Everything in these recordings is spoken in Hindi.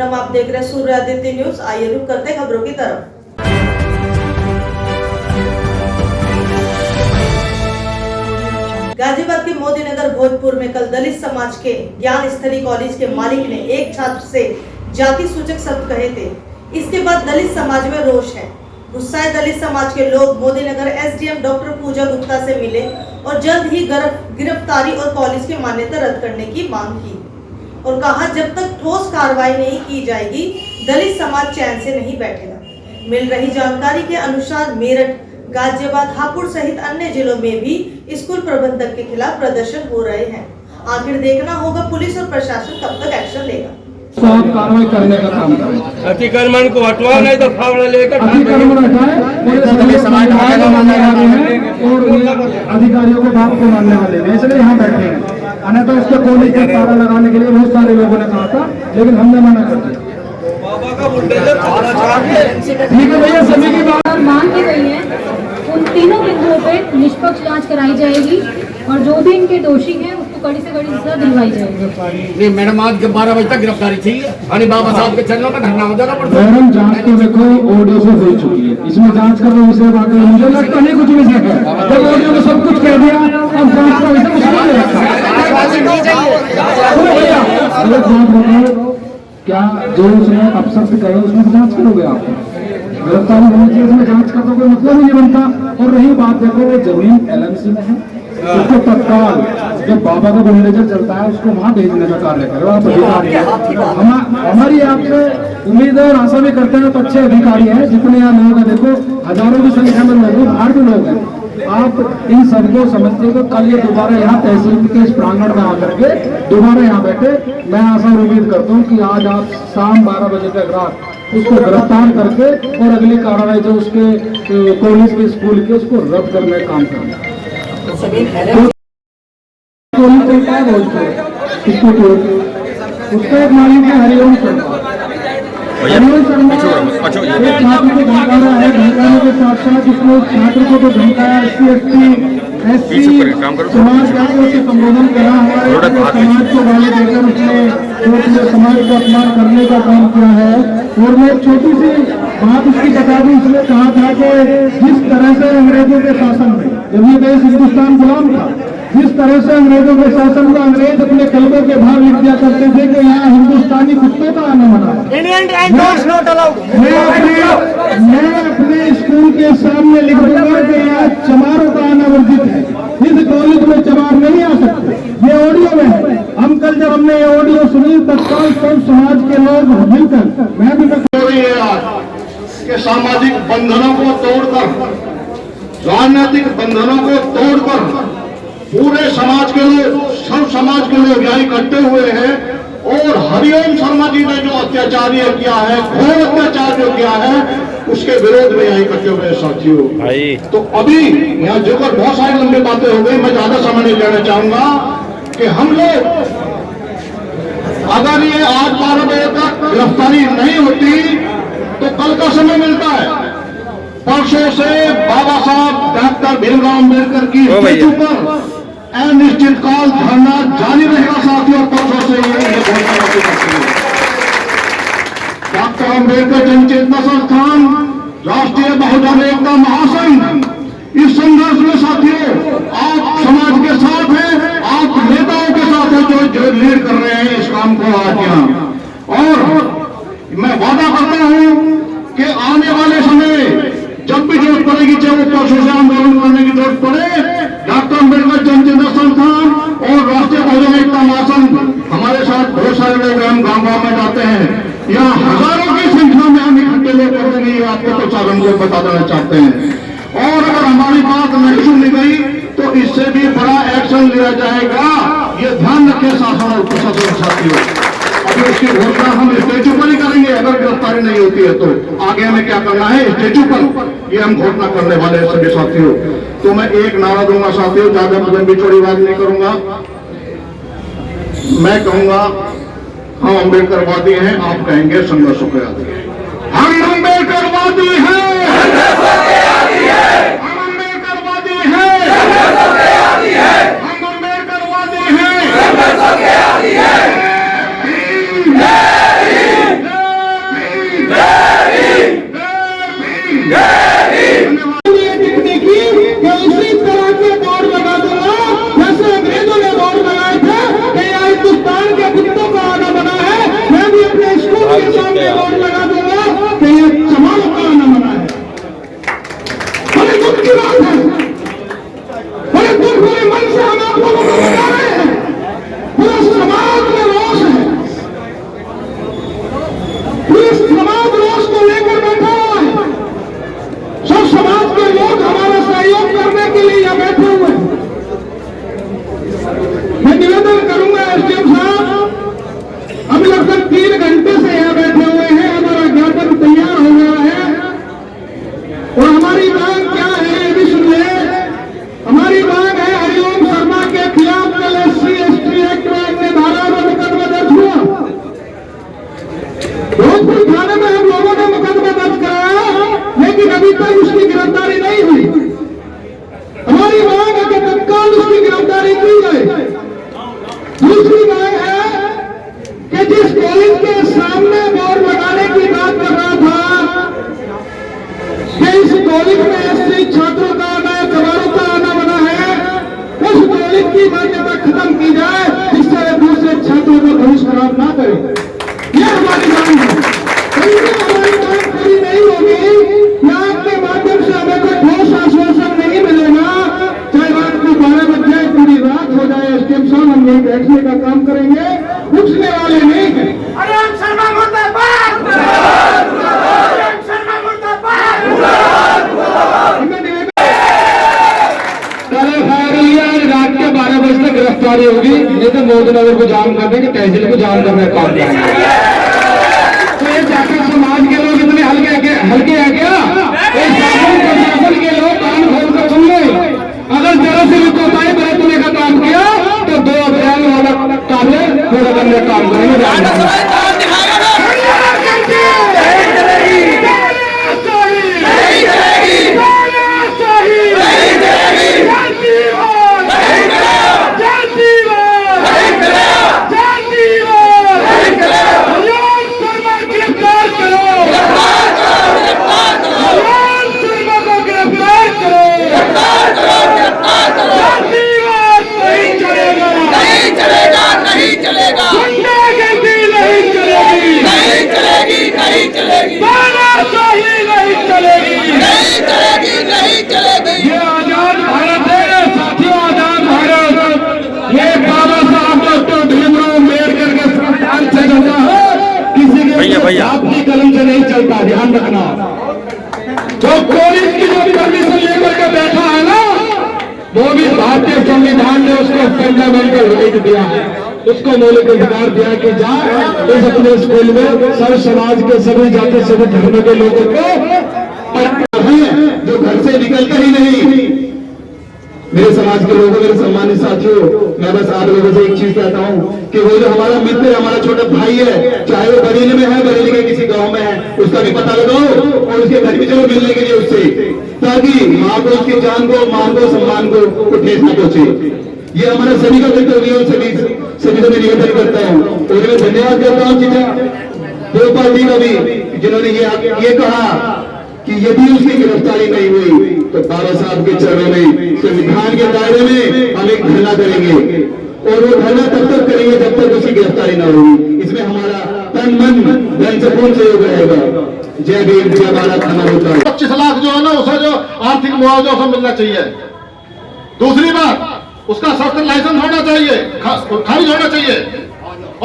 नमस्कार, आप देख रहे हैं सूर्य आदित्य न्यूज। आइए रुक करते खबरों की तरफ। गाजियाबाद के मोदी नगर भोजपुर में कल दलित समाज के ज्ञान स्थली कॉलेज के मालिक ने एक छात्र से जाति सूचक शब्द कहे थे। इसके बाद दलित समाज में रोष है। गुस्साए दलित समाज के लोग मोदी नगर एसडीएम डॉक्टर पूजा गुप्ता से मिले और जल्द ही गिरफ्तारी और कॉलेज की मान्यता रद्द करने की मांग की और कहा जब तक ठोस कार्रवाई नहीं की जाएगी दलित समाज चैन से नहीं बैठेगा। मिल रही जानकारी के अनुसार मेरठ, गाजियाबाद, हापुड़ सहित अन्य जिलों में भी स्कूल प्रबंधक के खिलाफ प्रदर्शन हो रहे हैं। आखिर देखना होगा पुलिस और प्रशासन कब तक एक्शन लेगा। कार्रवाई करने का काम करें। अतिक्रमण को हटवा नहीं तो फावड़ा लेकर अतिक्रमण हटाए और अधिकारियों के बात को मानने वाले हैं, इसलिए यहाँ बैठे हैं। अन्यथा उसके कॉलेज में ताला लगाने के लिए बहुत सारे लोगों ने कहा था, लेकिन हमने मना कर दिया। ठीक है भैया, सभी की बात मांग की गई है। उन तीनों बिंदुओं पे निष्पक्ष जांच कराई जाएगी और जो भी इनके दोषी हैं उसको कड़ी से कड़ी सजा दिलवाई जाएगी। नहीं मैडम, आज 12 बजे तक गिरफ्तारी चाहिए। अरे बाबा साहब के चरणों में धरना हो जाना पड़ता है। मैडम, जांच तो देखो ऑडियो से हो चुकी है, इसमें जांच कर रहे विषय बात है। मुझे लगता नहीं कुछ विषय है, जब ऑडियो में सब कुछ कह दिया अब जांच का विषय कुछ नहीं रखा। क्या जो उसने अपशब्द कहे उसमें जांच करोगे आप? गिरफ्तारी होनी चाहिए, इसमें जांच का तो कोई मतलब ही नहीं बनता। और रही बात, देखो वो जमीन एलएमसी में है, उसको तत्काल जब बाबा का बुलडोजर चलता है उसको वहां भेजने का कार्य करो। आप अधिकारी हैं, हमारी आपसे उम्मीद है और आशा भी करते हैं। तो अच्छे अधिकारी हैं, जितने यहाँ लोग हैं, देखो हजारों की संख्या में लोग हैं, बाहर भी लोग हैं। आप इन सबको समझते हो। कल ये दोबारा यहाँ तहसील के इस प्रांगण में आकर के दोबारा यहाँ बैठे, मैं आशा और उम्मीद करता हूँ कि आज आप शाम 12 बजे तक रात उसको गिरफ्तार करके और अगली कार्रवाई जो उसके कॉलेज के स्कूल के उसको रद्द करने का काम करना। उसका एक मालिक है हरिओम शर्मा। हरिओम शर्मा एक छात्र को धमका रहा है, धमकाने के साथ साथ उसने छात्र को तो धमकाया, SC समाज का उसे संबोधन करा हुआ है, समाज को गाली देकर उसने समाज को अपमान करने का काम किया है। और मैं एक छोटी सी बात उसकी बता दूं, उसने कहा था कि जिस तरह से अंग्रेजों के शासन में जब ये देश हिंदुस्तान गुलाम था, जिस तरह से अंग्रेजों के शासन में अंग्रेज अपने कलमों के बाहर लिख दिया करते थे कि यहाँ हिंदुस्तानी कुत्तों का आना मना। मैं अपने स्कूल के सामने लिख दूंगा कि यहाँ चमारों का आना वर्जित है, इस कॉलेज में चमार नहीं आ सकते। ये ऑडियो में है। हम कल जब हमने ये ऑडियो सुनी तत्काल सब समाज के लोग मिलकर, मैं भी कि सामाजिक बंधनों को तोड़कर, राजनीतिक बंधनों को तोड़कर पूरे समाज के लोग, सब समाज के लोग यहाँ इकट्ठे हुए हैं। और हरिओम शर्मा जी ने जो अत्याचार किया है, घोर अत्याचार जो किया है, उसके विरोध में यहाँ इकट्ठे हुए साथियों। तो अभी यहाँ जो कर बहुत सारी लंबी बातें हो गई, मैं ज्यादा समय नहीं लेना चाहूंगा कि हम लोग अगर ये आज 12 बजे तक गिरफ्तारी नहीं होती तो कल का समय मिलता है। परसों से बाबा साहब डॉक्टर भीमराव अम्बेडकर की स्टैच्यू पर अनिश्चित काल धरना जारी रहेगा साथियों। परसों से ये डॉक्टर अम्बेडकर जन चेतना संस्थान, राष्ट्रीय बहुजन एकता महासंघ, इस संघर्ष में साथियों आप समाज के साथ हैं, आप नेताओं के साथ हैं जो लीड कर रहे हैं इस काम को आज यहाँ। और मैं वादा करता हूं कि आने वाले समय जब भी जरूरत पड़ेगी, चाहे वो परसों से आंदोलन करने की जरूरत पड़े, डॉक्टर अम्बेडकर जन चेतना संस्थान और राष्ट्रीय बहुजन एकता महासंघ हमारे साथ बहुत सारे लोग हम गांव गांव में जाते हैं। यहाँ हजारों की संख्या में हम इकट्ठे लोग करेंगे, आपको तो साधन को बता देना चाहते हैं। और अगर हमारी बात नहीं सुनी गई तो इससे भी बड़ा एक्शन लिया जाएगा, ये ध्यान रखें शासन और प्रशासन साथियों। अभी उसकी घोषणा हम स्टेचू पर ही करेंगे, अगर गिरफ्तारी नहीं होती है तो आगे हमें क्या करना है, स्टेचू पर ये हम घोषणा करने वाले हैं सभी साथियों। तो मैं एक नारा दूंगा साथियों, ज्यादा मुझे भी चौड़ी बात नहीं करूंगा। मैं कहूंगा हम अम्बेडकरवादी हैं, आप कहेंगे संघर्षों के आदि हैं। हम अम्बेडकरवादी हैं, हम अम्बेडकरवादी हैं, हम अम्बेडकरवादी हैं। कॉलेज में ऐसे छात्रों का आना, जवानों का आना बना है, उस कॉलेज की मान्यता खत्म की जाए जिससे दूसरे छात्रों को भविष्य खराब ना करे। यह हमारी मांग है। हमारी मांग पूरी नहीं होगी, आपके माध्यम से हमें कोई ठोस आश्वासन नहीं मिलेगा, चाहे रात को 12 बज जाए, पूरी रात हो जाए, एसडीएम साहब हम यही बैठने का काम करेंगे, उठने वाले नहीं है। रात के 12 बजे तक गिरफ्तारी होगी, नहीं तो मोदीनगर को जाम कर देंगे, तहसील को जाम करने का काम करेंगे। तो ये जाकर समाज के लोग इतने हल्के है क्या? प्रशासन के लोग कान खोल कर सुन ले, अगर जरा से भी कोताही बरतने का काम किया तो 2 अप्रैल वाला काले पूरा करने का काम करेंगे। आपकी कलम से नहीं चलता, ध्यान रखना। जो कॉलेज की जो परमिशन लेकर के बैठा है ना, वो भी भारतीय संविधान ने उसको फंडामेंटल राइट दिया है, उसको मौलिक अधिकार दिया कि जा इस अपने स्कूल में सब समाज के सभी जाति सभी धर्म के लोगों को हैं जो घर से निकलते ही नहीं। मेरे समाज के लोगों, मेरे सम्मानित साथियों, मैं बस आप लोगों से एक चीज कहता हूँ कि वो जो हमारा मित्र है, हमारा छोटा भाई है, चाहे वो बरेली में है, बरेली के किसी गांव में है, उसका भी पता लगाओ और उसके घर भी चलो मिलने के लिए उससे, ताकि माँ को, उसकी जान को, मान को, सम्मान को ठेस न पहुंचे। ये हमारा सभी का कर्तव्य है, सभी को मैं निवेदन करता हूँ और मैं धन्यवाद करता हूँ जीजा गोपाल जी का भी, जिन्होंने ये कहा कि यदि उसकी गिरफ्तारी नहीं हुई तो बाबा साहब के चरणों में, संविधान के दायरे में हम एक धरना करेंगे और वो धरना तब तक करेंगे जब तक उसकी गिरफ्तारी न होगी। इसमें हमारा तन मन धन से पूर्ण सहयोग रहेगा। जय भीम, जय भारत, अमर होता है। 25 लाख जो है ना, उसे जो आर्थिक मुआवजा उसे मिलना चाहिए। दूसरी बात, उसका शस्त्र लाइसेंस होना चाहिए, खारिज होना चाहिए,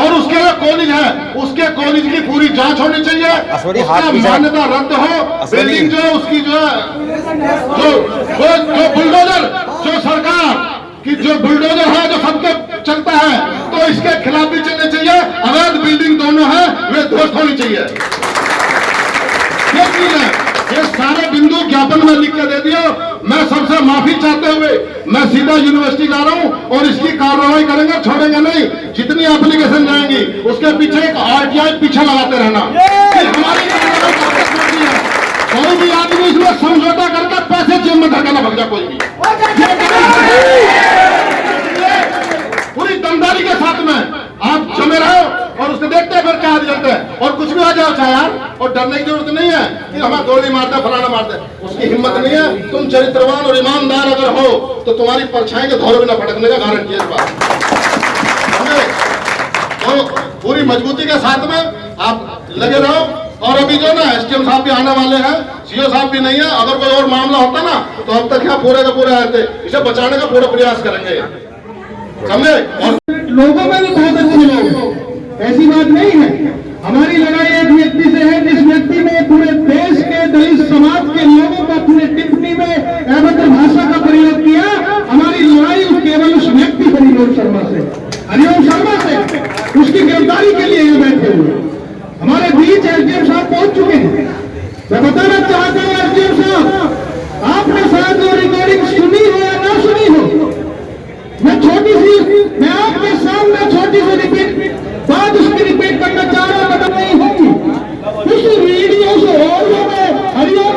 और उसके जो कॉलेज है, उसके कॉलेज की पूरी जांच होनी चाहिए, उसका मान्यता रद्द हो। बिल्डिंग जो उसकी जो बुलडोजर, जो सरकार की जो बुलडोजर है, जो सबके चलता है, तो इसके खिलाफ भी चलने चाहिए। अवैध बिल्डिंग दोनों है, वे ध्वस्त होनी चाहिए। ये चीज है, ये सारे बिंदु ज्ञापन में लिख के दे दिया। मैं सबसे माफी चाहते हुए मैं सीधा यूनिवर्सिटी जा रहा हूं और इसकी कार्रवाई करेंगे, छोड़ेंगे नहीं। जितनी एप्लीकेशन जाएंगी उसके पीछे एक आरटीआई पीछे लगाते रहना। हमारी है, कोई भी आदमी इसमें समझौता करके पैसे जेब में धरना भग जा, कोई भी पूरी दमदारी के साथ में आप जमे रहो और उसको देखते हैं फिर क्या रिजल्ट है। और कुछ भी आ जाओ चाहे यार, और डरने की जरूरत नहीं है कि हमें गोली मारते फलाना मारते, उसकी हिम्मत नहीं है। तुम चरित्रवान और ईमानदार अगर हो तो तुम्हारी परछाई के धौर में न भटकने का गारंटी है इस बात। तो पूरी मजबूती के साथ में आप लगे रहो। और अभी जो ना एसडीएम साहब भी आने वाले हैं, सीओ साहब भी नहीं है। अगर कोई और मामला होता ना तो अब तक यहाँ पूरे के पूरे आए थे। इसे बचाने का पूरा प्रयास करेंगे, समझे। और लोगों में भी बहुत अच्छे लोग, ऐसी बात नहीं है। हमारी लड़ाई एक व्यक्ति से है, जिस व्यक्ति ने पूरे देश के दलित समाज के लोगों को अपने टिप्पणी में अभद्र भाषा का प्रयोग किया। हमारी लड़ाई केवल उस व्यक्ति हरिओम शर्मा से, उसकी गिरफ्तारी के लिए ये बैठे हुए। हमारे बीच एसडीएम साहब पहुंच चुके हैं। मैं बताना चाहता हूँ एसडीएम साहब, आपने शायद वो रिकॉर्डिंग सुनी हो या ना सुनी हो। मैं आपके सामने छोटी सी रिपीट बात उसकी रिपीट करना चाह रहा हूं, मतलब नहीं होगी। उस वीडियो से और हरिओम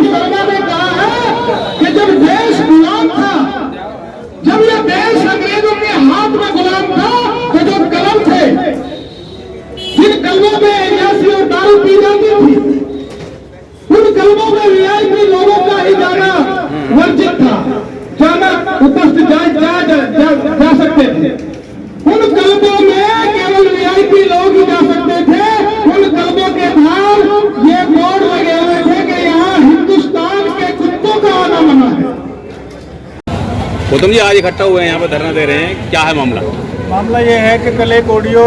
गौतम जी आज इकट्ठा हुए हैं यहाँ पे धरना दे रहे हैं, क्या है मामला? मामला ये है कि कल एक ऑडियो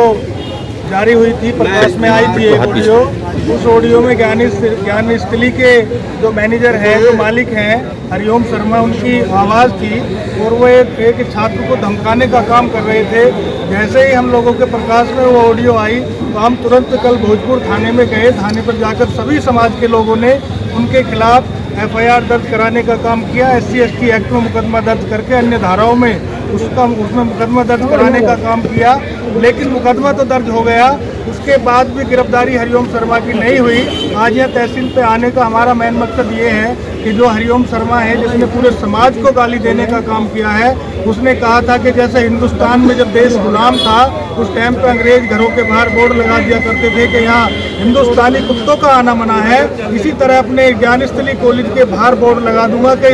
जारी हुई थी, प्रकाश में आई थी एक ऑडियो। उस ऑडियो में ज्ञान स्थली के जो मैनेजर हैं, जो मालिक हैं हरिओम शर्मा, उनकी आवाज़ थी और वो एक छात्र को धमकाने का काम कर रहे थे। जैसे ही हम लोगों के प्रकाश में वो ऑडियो आई तो हम तुरंत कल भोजपुर थाने में गए। थाने पर जाकर सभी समाज के लोगों ने उनके खिलाफ FIR दर्ज कराने का काम किया। SC/ST एक्ट में मुकदमा दर्ज करके अन्य धाराओं में उसमें मुकदमा दर्ज कराने का काम किया, लेकिन मुकदमा तो दर्ज हो गया। उसके बाद भी गिरफ्तारी हरिओम शर्मा की नहीं हुई। आज यहाँ तहसील पे आने का हमारा मेन मकसद ये है कि जो हरिओम शर्मा है, जिसने पूरे समाज को गाली देने का काम किया है, उसने कहा था कि जैसे हिंदुस्तान में जब देश गुलाम था उस टाइम पे अंग्रेज घरों के बाहर बोर्ड लगा दिया करते थे कि यहाँ हिंदुस्तानी कुत्तों का आना मना है, इसी तरह अपने ज्ञान स्थली कॉलेज के बाहर बोर्ड लगा दूंगा कि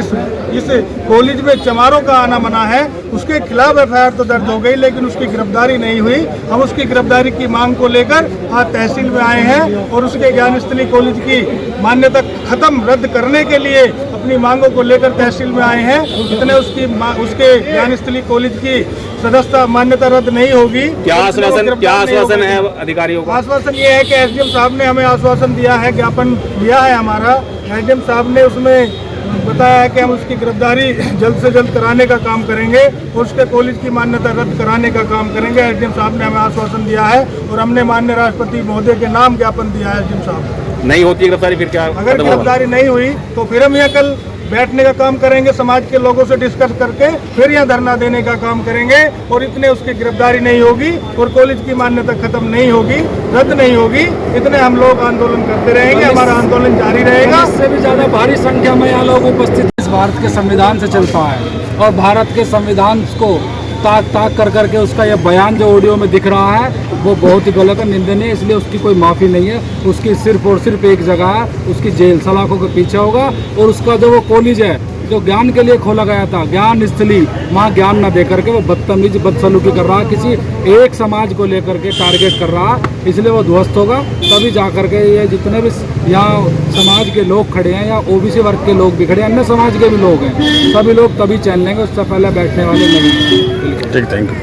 इस कॉलेज में चमारों का आना मना है। उसके खिलाफ FIR तो दर्ज हो गई, लेकिन उसकी गिरफ्तारी नहीं हुई। हम उसकी गिरफ्तारी की मांग को लेकर आज तहसील में आए हैं और उसके ज्ञान स्थली कॉलेज की मान्यता खत्म रद्द करने के लिए अपनी मांगों को लेकर तहसील में आए हैं। इतने उसके ज्ञान स्थली कॉलेज की सदस्यता मान्यता रद्द नहीं होगी। क्या आश्वासन है अधिकारियों का? आश्वासन ये है कि SDM साहब ने हमें आश्वासन दिया है, ज्ञापन दिया है हमारा। SDM साहब ने उसमें बताया है कि हम उसकी गिरफ्तारी जल्द से जल्द कराने का काम करेंगे और उसके कॉलेज की मान्यता रद्द कराने का काम करेंगे। SDM साहब ने हमें आश्वासन दिया है और हमने माननीय राष्ट्रपति महोदय के नाम ज्ञापन दिया है SDM साहब। नहीं होती गिरफ्तारी फिर क्या? अगर गिरफ्तारी नहीं हुई तो फिर हम यहाँ कल बैठने का काम करेंगे, समाज के लोगों से डिस्कस करके फिर यहाँ धरना देने का काम करेंगे। और इतने उसकी गिरफ्तारी नहीं होगी और कॉलेज की मान्यता खत्म नहीं होगी, रद्द नहीं होगी, इतने हम लोग आंदोलन करते रहेंगे। हमारा आंदोलन जारी रहेगा। इससे भी ज्यादा भारी संख्या में यहाँ लोग उपस्थित इस भारत के संविधान से चलता है और भारत के संविधान को ताक कर के उसका यह बयान जो ऑडियो में दिख रहा है वो बहुत ही गलत है, निंदनीय है। इसलिए उसकी कोई माफ़ी नहीं है। उसकी सिर्फ और सिर्फ एक जगह है, उसकी जेल सलाखों के पीछे होगा। और उसका जो वो कॉलेज है जो ज्ञान के लिए खोला गया था, ज्ञान स्थली, वहाँ ज्ञान न दे करके वो बदतमीजी बदसलूकी कर रहा है, किसी एक समाज को लेकर के टारगेट कर रहा है। इसलिए वो ध्वस्त होगा। तभी जा करके ये जितने भी यहाँ समाज के लोग खड़े हैं या OBC वर्ग के लोग भी खड़े हैं, अन्य समाज के भी लोग हैं, सभी लोग तभी चल लेंगे, उससे पहले बैठने वाले नहीं। ठीक, थैंक यू।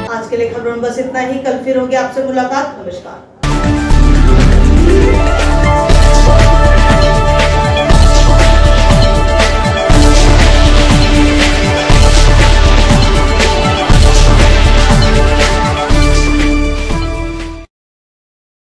आज के लिए खबरों में बस इतना ही। कल फिर होगी आपसे मुलाकात। नमस्कार।